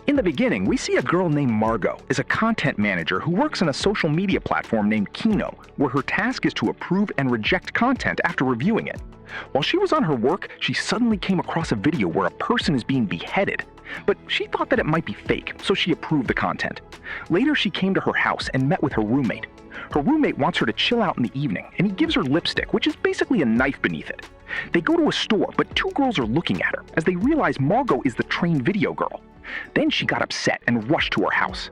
In the beginning, we see a girl named Margot is a content manager who works on a social media platform named Kino, where her task is to approve and reject content after reviewing it. While she was on her work, she suddenly came across a video where a person is being beheaded. But she thought that it might be fake, so she approved the content. Later, she came to her house and met with her roommate. Her roommate wants her to chill out in the evening, and he gives her lipstick, which is basically a knife beneath it. They go to a store, but two girls are looking at her as they realize Margot is the trained video girl. Then she got upset and rushed to her house.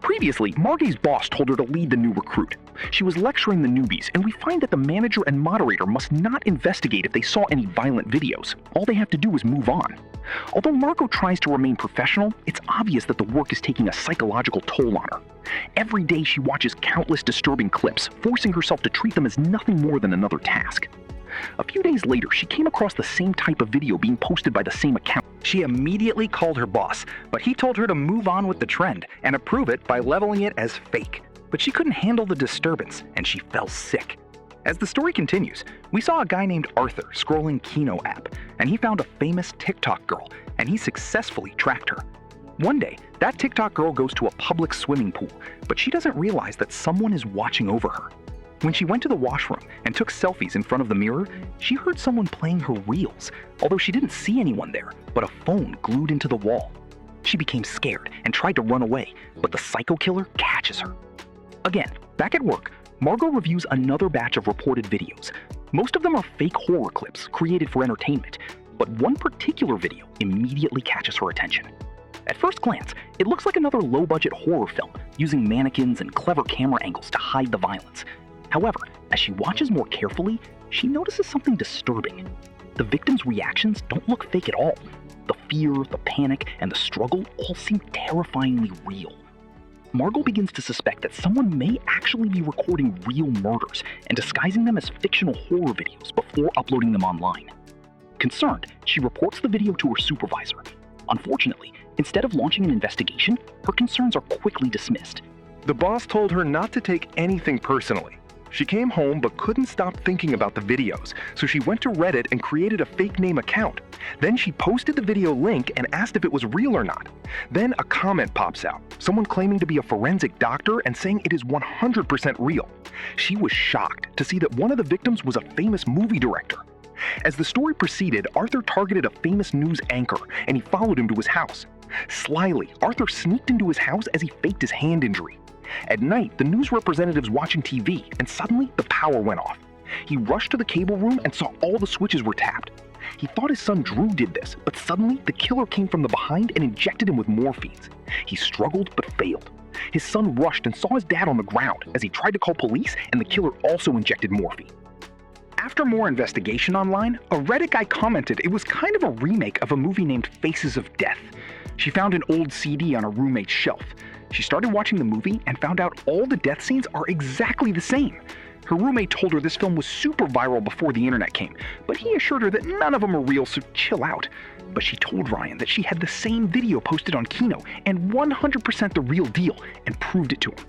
Previously, Margot's boss told her to lead the new recruit. She was lecturing the newbies, and we find that the manager and moderator must not investigate if they saw any violent videos. All they have to do is move on. Although Margot tries to remain professional, it's obvious that the work is taking a psychological toll on her. Every day she watches countless disturbing clips, forcing herself to treat them as nothing more than another task. A few days later, she came across the same type of video being posted by the same account. She immediately called her boss, but he told her to move on with the trend and approve it by leveling it as fake. But she couldn't handle the disturbance, and she fell sick. As the story continues, we saw a guy named Arthur scrolling Kino app, and he found a famous TikTok girl, and he successfully tracked her. One day, that TikTok girl goes to a public swimming pool, but she doesn't realize that someone is watching over her. When she went to the washroom and took selfies in front of the mirror, she heard someone playing her reels, although she didn't see anyone there, but a phone glued into the wall. She became scared and tried to run away, but the psycho killer catches her. Again, back at work, Margot reviews another batch of reported videos. Most of them are fake horror clips created for entertainment, but one particular video immediately catches her attention. At first glance, it looks like another low-budget horror film, using mannequins and clever camera angles to hide the violence. However, as she watches more carefully, she notices something disturbing. The victims' reactions don't look fake at all. The fear, the panic, and the struggle all seem terrifyingly real. Margot begins to suspect that someone may actually be recording real murders and disguising them as fictional horror videos before uploading them online. Concerned, she reports the video to her supervisor. Unfortunately, instead of launching an investigation, her concerns are quickly dismissed. The boss told her not to take anything personally. She came home but couldn't stop thinking about the videos, so she went to Reddit and created a fake name account. Then she posted the video link and asked if it was real or not. Then a comment pops out, someone claiming to be a forensic doctor and saying it is 100% real. She was shocked to see that one of the victims was a famous movie director. As the story proceeded, Arthur targeted a famous news anchor and he followed him to his house. Slyly, Arthur sneaked into his house as he faked his hand injury. At night, the news representative's watching TV, and suddenly the power went off. He rushed to the cable room and saw all the switches were tapped. He thought his son Drew did this, but suddenly the killer came from the behind and injected him with morphines. He struggled but failed. His son rushed and saw his dad on the ground as he tried to call police, and the killer also injected morphine. After more investigation online, a Reddit guy commented it was kind of a remake of a movie named Faces of Death. She found an old CD on her roommate's shelf. She started watching the movie and found out all the death scenes are exactly the same. Her roommate told her this film was super viral before the internet came, but he assured her that none of them are real, so chill out. But she told Ryan that she had the same video posted on Kino and 100% the real deal, and proved it to him.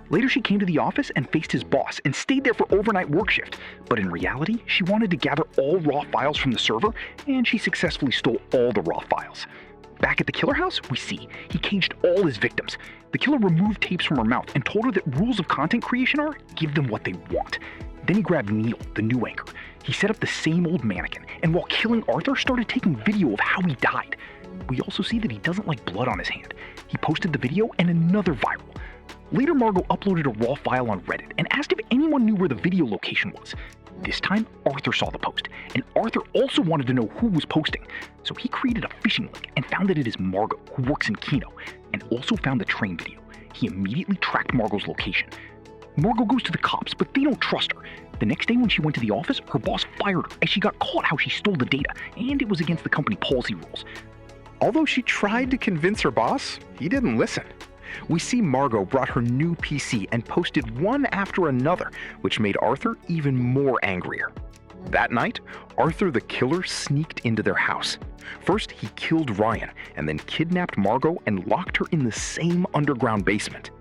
Later she came to the office and faced his boss and stayed there for overnight work shift, but in reality, she wanted to gather all raw files from the server, and she successfully stole all the raw files. Back at the killer house, we see he caged all his victims. The killer removed tapes from her mouth and told her that rules of content creation are give them what they want. Then he grabbed Neil, the new anchor. He set up the same old mannequin, and while killing Arthur, started taking video of how he died. We also see that he doesn't like blood on his hand. He posted the video and another viral. Later, Margot uploaded a raw file on Reddit and asked if anyone knew where the video location was. This time, Arthur saw the post, and Arthur also wanted to know who was posting, so he created a phishing link and found that it is Margot, who works in Kino, and also found the train video. He immediately tracked Margot's location. Margot goes to the cops, but they don't trust her. The next day when she went to the office, her boss fired her as she got caught how she stole the data, and it was against the company policy rules. Although she tried to convince her boss, he didn't listen. We see Margot brought her new PC and posted one after another, which made Arthur even more angrier. That night, Arthur the killer sneaked into their house. First, he killed Ryan and then kidnapped Margot and locked her in the same underground basement.